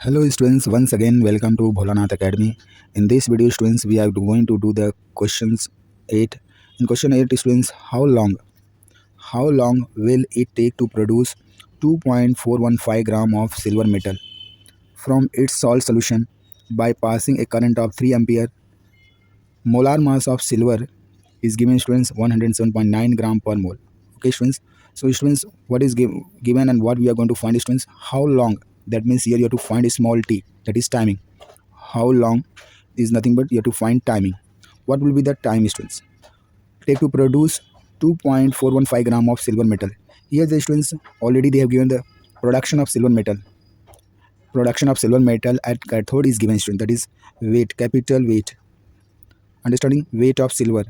Hello students, once again welcome to Bholanathacademy. In this video students, we are going to do the questions 8. In question 8 students, how long will it take to produce 2.415 gram of silver metal from its salt solution by passing a current of 3 ampere? Molar mass of silver is given students 107.9 gram per mole. Okay students, so students, what is given and what we are going to find students, how long, that means here you have to find a small t, that is timing. How long is nothing but you have to find timing. What will be the time students take to produce 2.415 gram of silver metal? Here the students already they have given the production of silver metal. Production of silver metal at cathode is given students, that is weight, capital weight. Understanding weight of silver.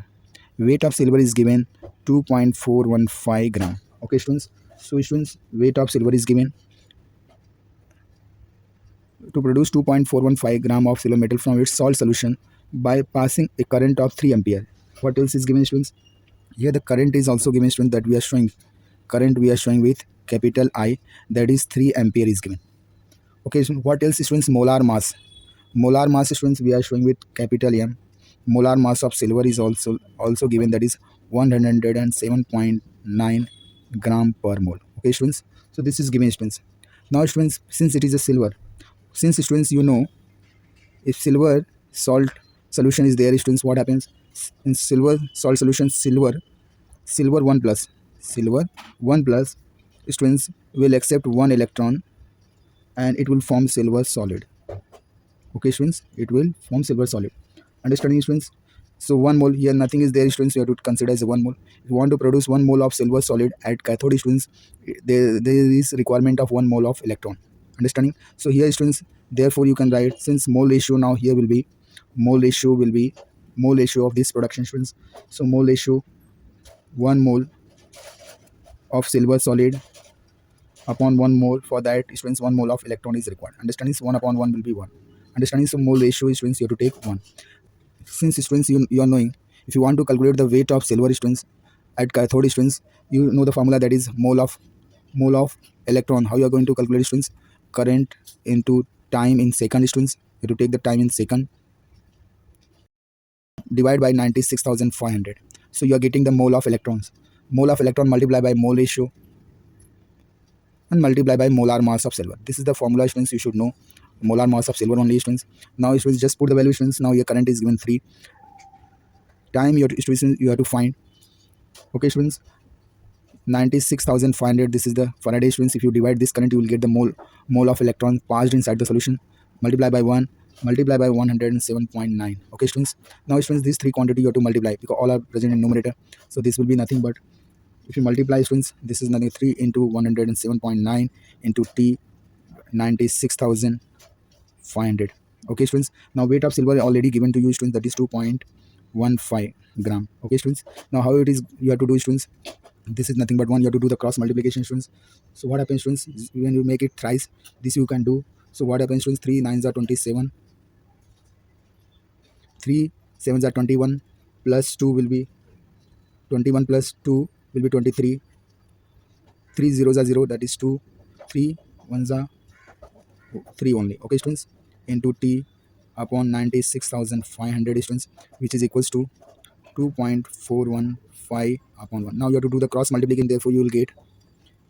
Weight of silver is given 2.415 gram. Okay students, so students, weight of silver is given to produce 2.415 gram of silver metal from its salt solution by passing a current of 3 ampere. What else is given students? Here the current is also given students, that we are showing current, we are showing with capital I, that is 3 ampere is given. Okay, so what else students? Molar mass. Molar mass students we are showing with capital M. Molar mass of silver is also given, that is 107.9 gram per mole. Okay students, so this is given students. Now students, since it is a silver, since students you know, if silver salt solution is there students, what happens in silver salt solution? Silver 1 plus, silver 1 plus students will accept 1 electron and it will form silver solid. Okay students, it will form silver solid. Understanding students? So 1 mole, here nothing is there students, you have to consider as 1 mole. If you want to produce 1 mole of silver solid at cathode students, there is requirement of 1 mole of electron. Understanding? So here students, therefore you can write, since mole ratio, now here will be mole ratio of this production students. So mole ratio, 1 mole of silver solid upon 1 mole, for that students 1 mole of electron is required. Understanding? So 1 upon 1 will be 1. Understanding? So mole ratio students you have to take 1. Since students you are knowing, if you want to calculate the weight of silver students at cathode students, you know the formula, that is mole of electron. How you are going to calculate students? Current into time in second students, you have to take the time in second, divide by 96,500. So you are getting the mole of electrons. Mole of electron multiply by mole ratio and multiply by molar mass of silver. This is the formula students you should know. Molar mass of silver only students. Now students just put the value students. Now your current is given 3. Time you have to find. Okay students, 96,500, this is the Faraday students. If you divide this current, you will get the mole of electron passed inside the solution. Multiply by 1, multiply by 107.9. Okay students, now students, these three quantity you have to multiply because all are present in numerator. So this will be nothing but, if you multiply students, this is nothing 3 into 107.9 into T, 96,500. Okay students, now weight of silver already given to you students, that is 2.15 gram. Okay students, now how it is you have to do students, this is nothing but 1, you have to do the cross multiplication students. So what happens students, when you make it thrice, this you can do. So what happens students, 3 9s are 27, 3 7s are 21, plus 2 will be 21, plus 2 will be 23, 3 zeros are 0, that is 2, 3 1s are 3 only. Okay students, into T upon 96,500 students, which is equals to 2.415 upon 1. Now you have to do the cross multiplication, therefore you will get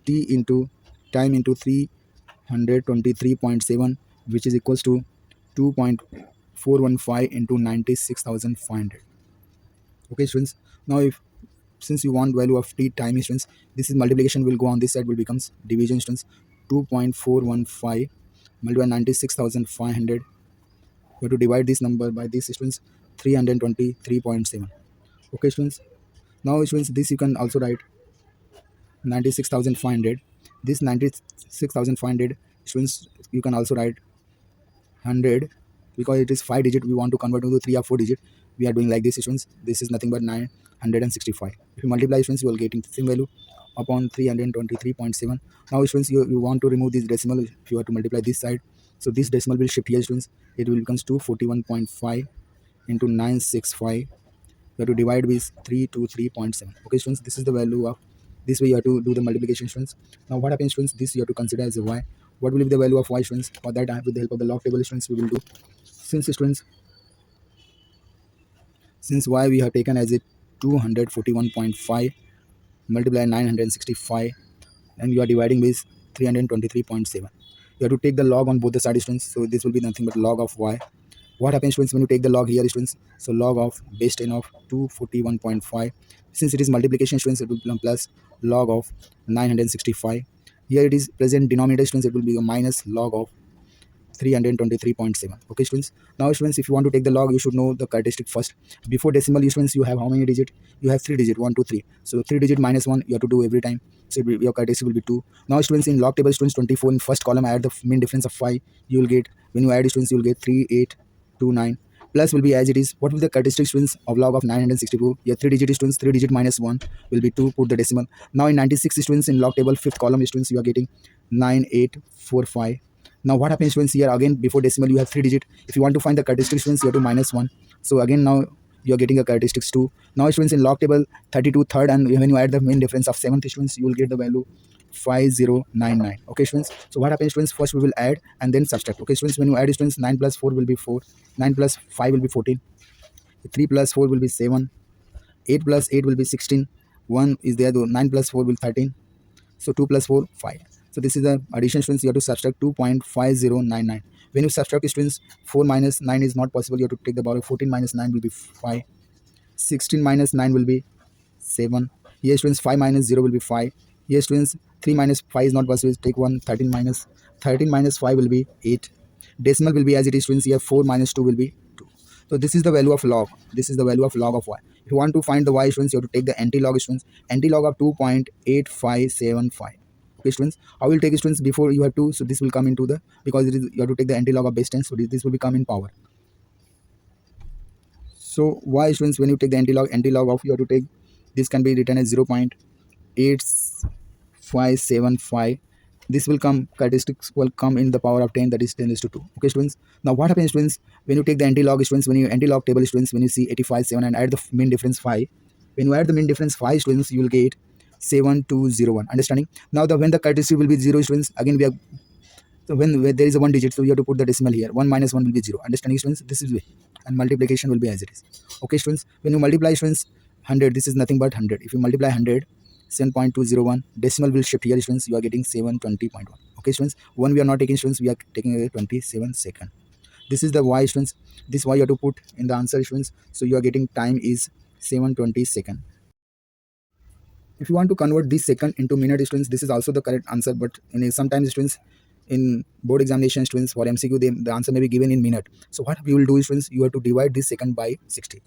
T into time into 323.7, which is equals to 2.415 into 96,500. Okay students, now if since you want value of T time students, this is multiplication will go on this side, will becomes division students. 2.415 multiplied by 96,500, you have to divide this number by this students, 323.7. Okay students, now students, this you can also write 96,500. This 96,500 students you can also write 100, because it is 5 digit, we want to convert to 3 or 4 digit, we are doing like this students. This is nothing but 965. If you multiply students, you will get the same value upon 323.7. Now students, you want to remove this decimal, if you have to multiply this side, so this decimal will shift here students, it will becomes to 41.5 into 965. You have to divide with 323.7. Okay students, this is the value of, this way you have to do the multiplication students. Now what happens students, this you have to consider as a y. What will be the value of y, students? For that, with the help of the log table, students, we will do. Since students, since y we have taken as a 241.5 multiply 965, and you are dividing with 323.7. You have to take the log on both the sides, students. So this will be nothing but log of y. What happens, students, when you take the log here, students? So log of base 10 of 241.5. Since it is multiplication, students, it will become plus log of 965. Here it is present denominator, students. It will be a minus log of 323.7. Okay, students. Now, students, if you want to take the log, you should know the characteristic first. Before decimal, students, you have how many digit? You have 3 digit, 1, 2, 3. So 3 digit minus 1 you have to do every time. So your characteristic will be 2. Now, students, in log table, students, 24 in first column, add the mean difference of 5. You will get, when you add, students, you will get 3, 8, 2, 9. Plus will be as it is. What will the characteristic, students, of log of 964? Your 3 digit, students, 3 digit minus 1 will be 2. Put the decimal. Now in 96, students, in log table, fifth column, students, you are getting 9845. Now what happens, students? Here again, before decimal you have 3 digit. If you want to find the characteristics, students, you have to minus 1. So again, now you are getting a characteristics 2. Now, students, in log table 32 third, and when you add the mean difference of 7th, students, you will get the value 5099. Okay, students. So what happens, students? First we will add and then subtract. Okay, students, when you add, students, 9 plus 4 will be 4, 9 plus 5 will be 14, 3 plus 4 will be 7, 8 plus 8 will be 16, 1 is there though, 9 plus 4 will be 13. So 2 plus 4, 5. So this is the addition, students. You have to subtract 2.5099. When you subtract, students, 4 minus 9 is not possible. You have to take the power. 14 minus 9 will be 5. 16 minus 9 will be 7. Here, students, 5 minus 0 will be 5. Here, students, 3 minus 5 is not possible. Take 1. 13 minus 5 will be 8. Decimal will be as it is, students. Here 4 minus 2 will be 2. So this is the value of log. This is the value of log of y. If you want to find the y, students, you have to take the anti-log, students. Anti-log of 2.8575. Okay, students. How will take, students, before you have to? So this will come into the, because it is, you have to take the anti-log of base 10. So this will become in power. So y, students, when you take the anti-log of, you have to take, this can be written as 0.8575. This will come, characteristics will come in the power of 10, that is 10 is to 2. Okay, students. Now what happens, students, when you take the anti-log, students, when you anti-log table, students, when you see 85, 7 and add the mean difference 5, when you add the mean difference 5, students, you will get 7201. Understanding? Now when the characteristic will be 0, students, again we are, so when there is a 1 digit, so you have to put the decimal here. 1 minus 1 will be 0. Understanding, students? This is way. And multiplication will be as it is. Okay, students. When you multiply, students, 100, this is nothing but 100. If you multiply 100, 7.201, decimal will shift here, students. You are getting 720.1. Okay, students. 1 we are not taking, students. We are taking a 27 second. This is the y, students. This y you have to put in the answer, students. So you are getting time is 720 second. If you want to convert this second into minute, students, this is also the correct answer. But sometimes, students, in board examination, students, for MCQ, the answer may be given in minute. So what we will do, students, you have to divide this second by 60.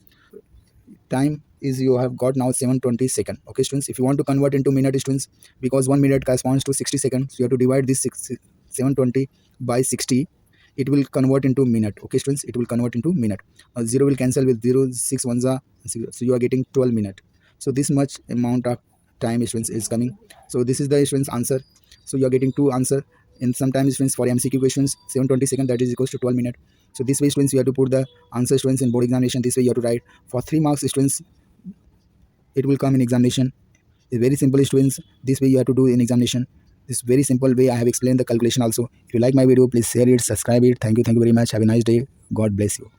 Time is, you have got now 720 second. Okay, students. If you want to convert into minute, students, because 1 minute corresponds to 60 seconds, so you have to divide this 720 by 60. It will convert into minute. Okay, students, it will convert into minute. 0 will cancel with 0, 6 ones are 0. So you are getting 12 minutes. So this much amount of time, students, is coming. So this is the, students, answer. So you are getting 2 answer. And sometimes, students, for MCQ questions, 720 seconds, that is equals to 12 minutes. So this way, students, you have to put the answer, students, in board examination. This way you have to write. For 3 marks, students, it will come in examination. It's very simple, students. This way you have to do in examination. This very simple way I have explained the calculation also. If you like my video, please share it, subscribe it. Thank you very much. Have a nice day. God bless you.